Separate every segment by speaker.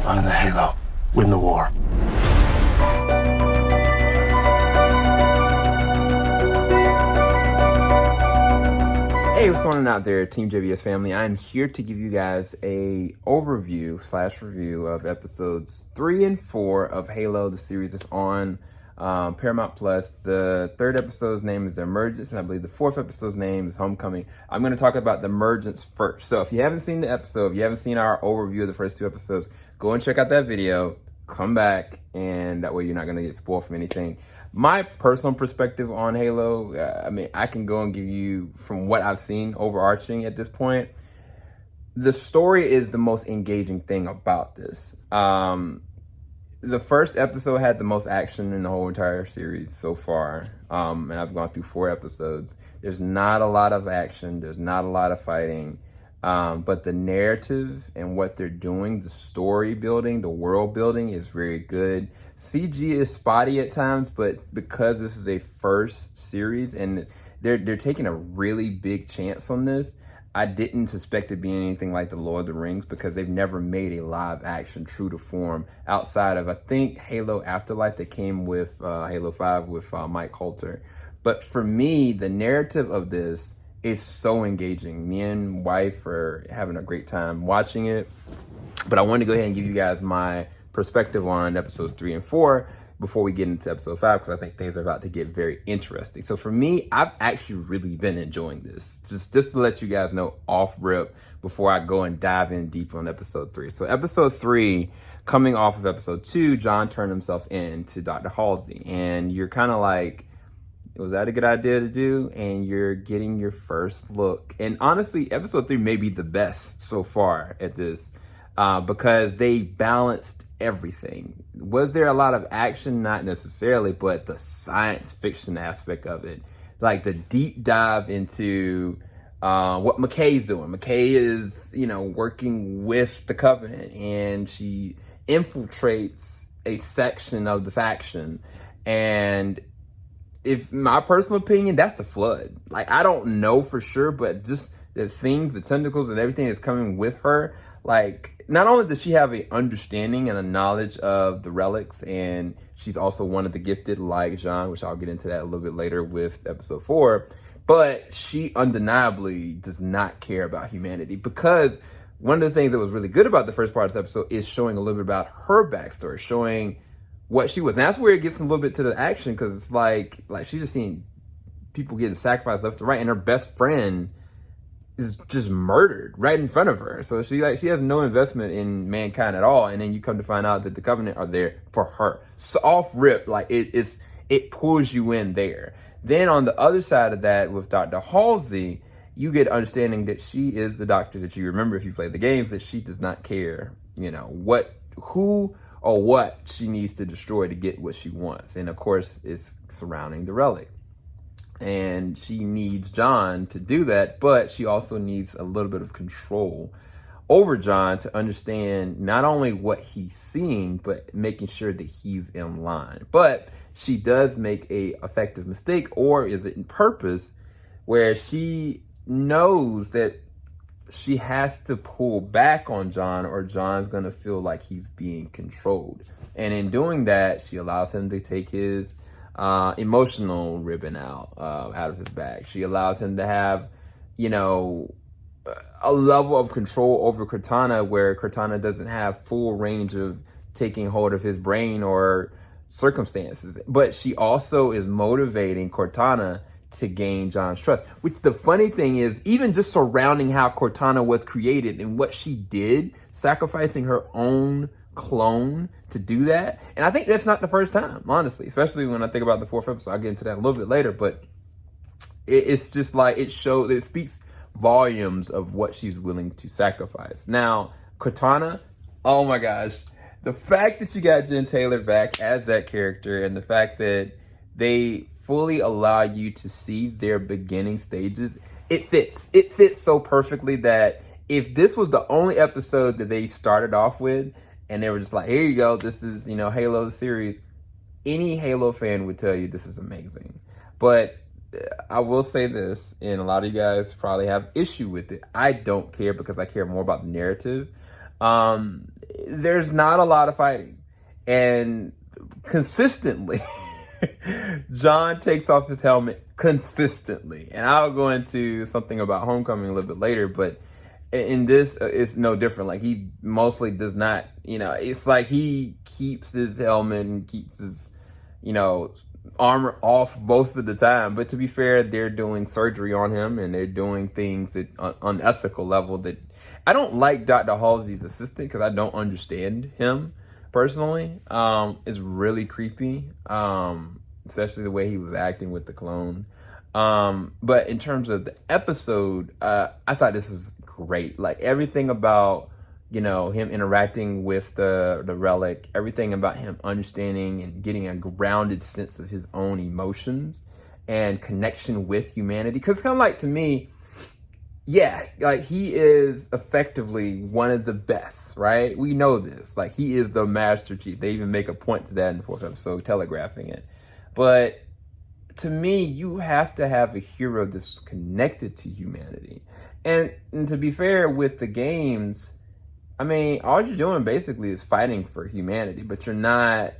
Speaker 1: Find the Halo. Win the war.
Speaker 2: Hey, what's going on out there, TeamJVS family? I'm here to give you guys a overview/review of episodes 3 and 4 of Halo, the series that's on Paramount Plus. The third episode's name is The Emergence, and I believe the fourth episode's name is Homecoming. I'm going to talk about The Emergence first. So if you haven't seen the episode, if you haven't seen our overview of the first 2 episodes, go and check out that video, come back, and that way you're not going to get spoiled from anything. My personal perspective on Halo, I can go and give you from what I've seen overarching at this point. The story is the most engaging thing about this. The first episode had the most action in the whole entire series so far. And I've gone through 4 episodes. There's not a lot of action. There's not a lot of fighting. But the narrative and what they're doing, the story building, the world building is very good. CG is spotty at times, but because this is a first series and they're taking a really big chance on this, I didn't suspect it being anything like the Lord of the Rings because they've never made a live action true to form outside of, I think, Halo Afterlife that came with Halo 5 with Mike Coulter. But for me, the narrative of this is so engaging. Me and wife are having a great time watching it. But I wanted to go ahead and give you guys my perspective on episodes 3 and 4 before we get into episode 5, because I think things are about to get very interesting. So for me, I've actually really been enjoying this. Just to let you guys know off rip before I go and dive in deep on episode 3. So episode 3, coming off of episode 2, John turned himself in to Dr. Halsey. And you're kind of like, was that a good idea to do? And you're getting your first look. And honestly, episode 3 may be the best so far at this because they balanced everything. Was there a lot of action? Not necessarily, but the science fiction aspect of it, like the deep dive into what McKay's doing. McKay is, working with the Covenant, and she infiltrates a section of the faction. And if my personal opinion, that's the Flood. Like, I don't know for sure, but just the things, the tentacles and everything that's coming with her, like, not only does she have a understanding and a knowledge of the relics, and she's also one of the gifted like John, which I'll get into that a little bit later with episode 4, but she undeniably does not care about humanity, because one of the things that was really good about the first part of this episode is showing a little bit about her backstory, showing what she was. And that's where it gets a little bit to the action, because it's like she's just seeing people getting sacrificed left and right, and her best friend is just murdered right in front of her. So she has no investment in mankind at all. And then you come to find out that the Covenant are there for her. So off rip, it pulls you in there. Then on the other side of that, with Dr. Halsey, you get understanding that she is the doctor that you remember if you play the games, that she does not care, who or what she needs to destroy to get what she wants. And of course, it's surrounding the relic. And she needs John to do that, but she also needs a little bit of control over John to understand not only what he's seeing, but making sure that he's in line. But she does make a effective mistake, or is it in purpose, where she knows that she has to pull back on John, or John's going to feel like he's being controlled. And in doing that, she allows him to take his emotional ribbon out of his bag. She allows him to have, a level of control over Cortana, where Cortana doesn't have full range of taking hold of his brain or circumstances. But she also is motivating Cortana to gain John's trust. Which, the funny thing is, even just surrounding how Cortana was created and what she did, sacrificing her own clone to do that. And I think that's not the first time, honestly, especially when I think about the 4th episode. I'll get into that a little bit later, but it's just like, it speaks volumes of what she's willing to sacrifice. Now, Cortana, oh my gosh, the fact that you got Jen Taylor back as that character, and the fact that they fully allow you to see their beginning stages, it fits so perfectly that if this was the only episode that they started off with, and they were just like, here you go, this is, Halo the series, any Halo fan would tell you this is amazing. But I will say this, and a lot of you guys probably have issue with it. I don't care, because I care more about the narrative. There's not a lot of fighting, and consistently, John takes off his helmet consistently. And I'll go into something about Homecoming a little bit later, but in this, it's no different. Like, he mostly does not, it's like he keeps his helmet and keeps his, armor off most of the time. But to be fair, they're doing surgery on him, and they're doing things that on unethical level that I don't like. Dr. Halsey's assistant, because I don't understand him personally. It's really creepy, especially the way he was acting with the clone. But in terms of the episode, I thought this was great. Like, everything about, him interacting with the relic, everything about him understanding and getting a grounded sense of his own emotions and connection with humanity. Because kind of like, to me, yeah, like, he is effectively one of the best, right? We know this. Like, he is the Master Chief. They even make a point to that in the 4th episode, telegraphing it. But to me, you have to have a hero that's connected to humanity. And to be fair, with the games, I mean, all you're doing basically is fighting for humanity, but you're not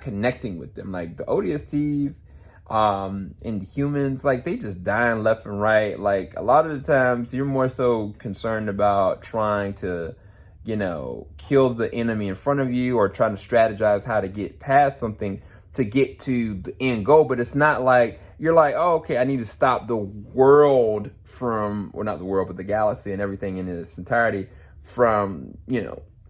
Speaker 2: connecting with them. Like, the ODSTs and the humans, like, they just dying left and right. Like, a lot of the times you're more so concerned about trying to, kill the enemy in front of you, or trying to strategize how to get past something to get to the end goal. But it's not like you're like, oh, okay, I need to stop the world from, or not the world, but the galaxy and everything in its entirety from,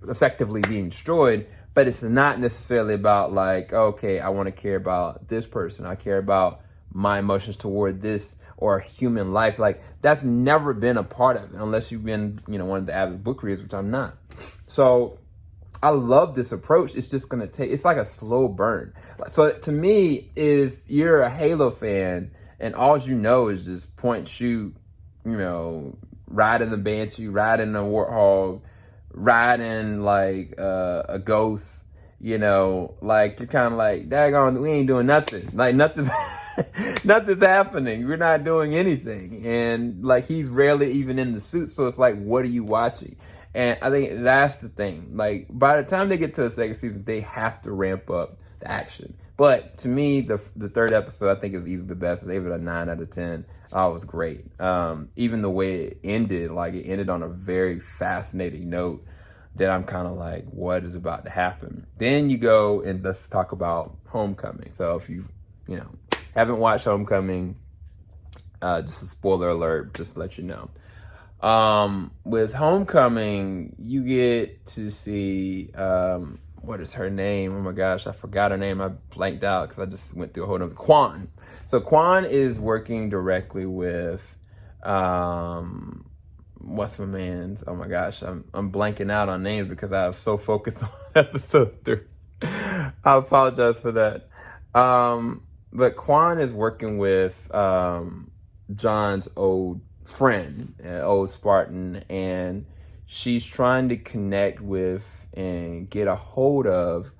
Speaker 2: effectively being destroyed. But it's not necessarily about like, okay, I want to care about this person. I care about my emotions toward this or human life. Like, that's never been a part of it, unless you've been, one of the avid book readers, which I'm not. So I love this approach. It's just going to take, it's like a slow burn. So to me, if you're a Halo fan and all you know is just point, shoot, riding the Banshee, riding the Warthog, riding like a Ghost, like, you're kind of like, daggone, we ain't doing nothing. Like, nothing's happening. We're not doing anything. And like, he's rarely even in the suit. So it's like, what are you watching? And I think that's the thing. Like, by the time they get to the second season, they have to ramp up the action. But to me, the 3rd episode, I think, is easily the best. They gave it a 9 out of 10. Oh, it was great. Even the way it ended, like, it ended on a very fascinating note that I'm kind of like, what is about to happen? Then you go and let's talk about Homecoming. So if you, haven't watched Homecoming, just a spoiler alert, just to let you know. With Homecoming, you get to see, what is her name? Oh my gosh, I forgot her name. I blanked out because I just went through a whole nother. Quan. So Quan is working directly with, what's my man's? Oh my gosh, I'm blanking out on names because I was so focused on episode 3. I apologize for that. But Quan is working with, John's old friend, old Spartan, and she's trying to connect with and get a hold of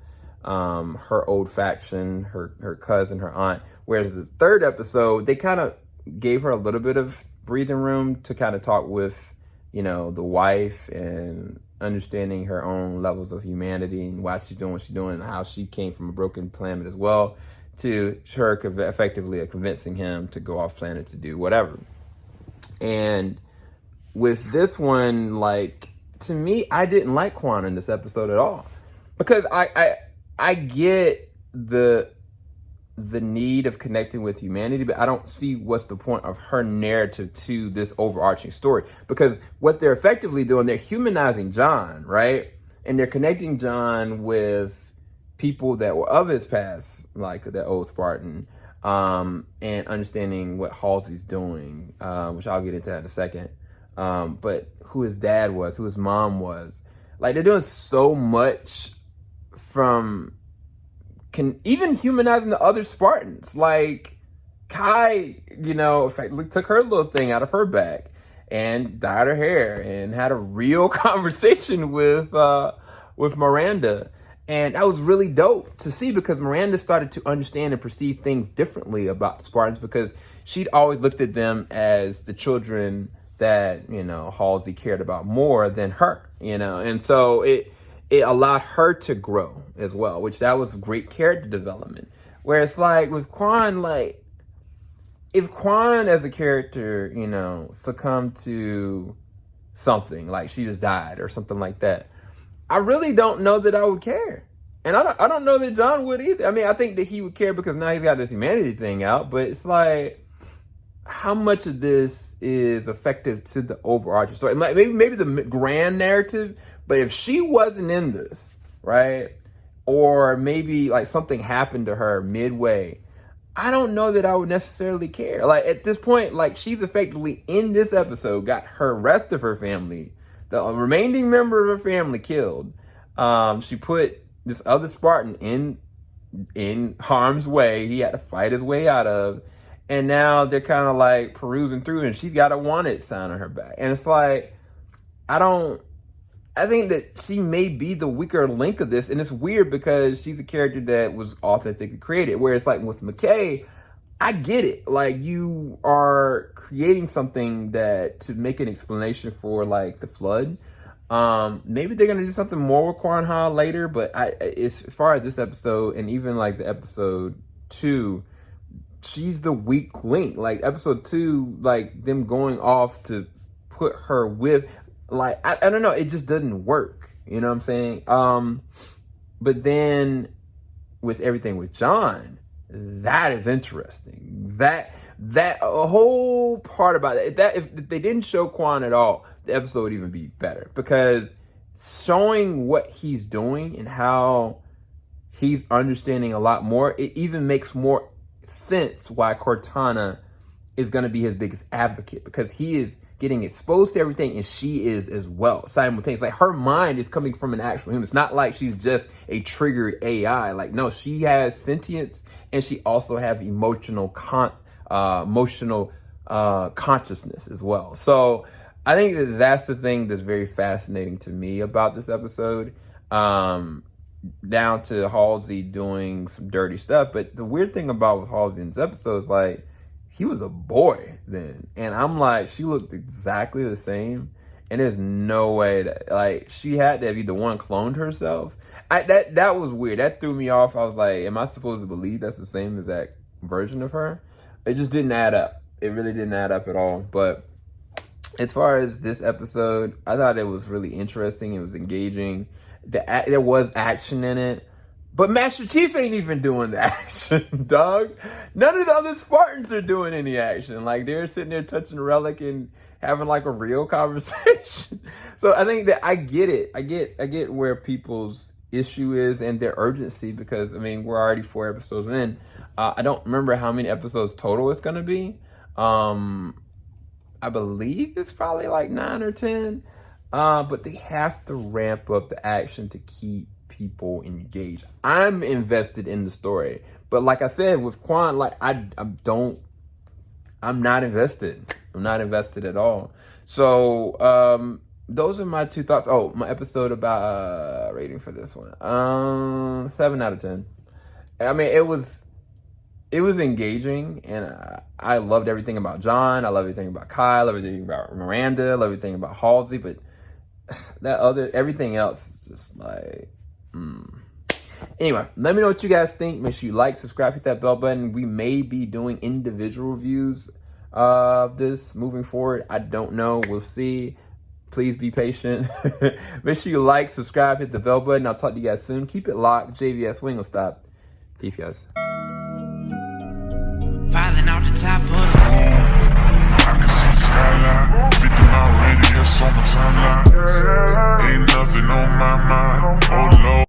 Speaker 2: her old faction, her cousin, her aunt. Whereas the 3rd episode, they kind of gave her a little bit of breathing room to kind of talk with, the wife, and understanding her own levels of humanity and why she's doing what she's doing, and how she came from a broken planet as well, to her effectively convincing him to go off planet to do whatever. And with this one, like, to me, I didn't like Quan in this episode at all, because I get the need of connecting with humanity, but I don't see what's the point of her narrative to this overarching story. Because what they're effectively doing, they're humanizing John, right? And they're connecting John with people that were of his past, like that old Spartan, and understanding what Halsey's doing, which I'll get into that in a second. But who his dad was, who his mom was. Like, they're doing so much from even humanizing the other Spartans. Like, Kai, effectively took her little thing out of her bag and dyed her hair and had a real conversation with Miranda. And that was really dope to see, because Miranda started to understand and perceive things differently about the Spartans, because she'd always looked at them as the children that, you know, Halsey cared about more than her, you know, and so it allowed her to grow as well, which that was great character development. Whereas like with Quan, like if Quan as a character, you know, succumbed to something, like she just died or something like that, I really don't know that I would care. And I don't know that John would either. I mean, I think that he would care because now he's got this humanity thing out, but it's like, how much of this is effective to the overarching story? Maybe the grand narrative, but if she wasn't in this, right? Or maybe like something happened to her midway, I don't know that I would necessarily care. Like at this point, like she's effectively in this episode, got her rest of her family, the remaining member of her family killed. She put this other Spartan in harm's way. He had to fight his way out of. And now they're kind of like perusing through and she's got a wanted sign on her back. And it's like, I think that she may be the weaker link of this. And it's weird because she's a character that was authentically created. Whereas like with McKay, I get it. Like you are creating something that to make an explanation for like the flood. Maybe they're going to do something more with Quan Ha later. But as far as this episode and even like the episode 2, she's the weak link. Like episode 2, like them going off to put her with, like I don't know, it just doesn't work. You know what I'm saying? But then with everything with John, that is interesting. That a whole part about it. That if they didn't show Quan at all, the episode would even be better because showing what he's doing and how he's understanding a lot more, it even makes more sense why Cortana is going to be his biggest advocate, because he is getting exposed to everything and she is as well simultaneously. Like her mind is coming from an actual human. It's not like she's just a triggered AI. Like no, she has sentience and she also has emotional consciousness as well. So I think that that's the thing that's very fascinating to me about this episode. Down to Halsey doing some dirty stuff. But the weird thing about with Halsey in this episode is like, he was a boy then. And I'm like, she looked exactly the same. And there's no way that, like, she had to have either one cloned herself. That was weird. That threw me off. I was like, am I supposed to believe that's the same exact version of her? It just didn't add up. It really didn't add up at all. But as far as this episode, I thought it was really interesting. It was engaging. There was action in it, but Master Chief ain't even doing the action, dog. None of the other Spartans are doing any action. Like they're sitting there touching Relic and having like a real conversation. So I think that I get it. I get where people's issue is and their urgency, because I mean we're already 4 episodes in. I don't remember how many episodes total it's gonna be. I believe it's probably like 9 or 10. But they have to ramp up the action to keep people engaged. I'm invested in the story, but like I said with Quan, like I'm not invested. I'm not invested at all. So those are my 2 thoughts. Oh, my episode about rating for this one, 7 out of 10. I mean, it was engaging, and I loved everything about John. I love everything about Kai. I love everything about Miranda. I love everything about Halsey, but everything else is just like, Anyway, let me know what you guys think. Make sure you like, subscribe, hit that bell button. We may be doing individual reviews of this moving forward. I don't know. We'll see. Please be patient. Make sure you like, subscribe, hit the bell button. I'll talk to you guys soon. Keep it locked. JVS, we ain't gonna stop. Peace, guys.
Speaker 3: Filing out the top of the I can see the skyline, 50 mile radius on my timeline. Ain't nothing on my mind. Oh Lord.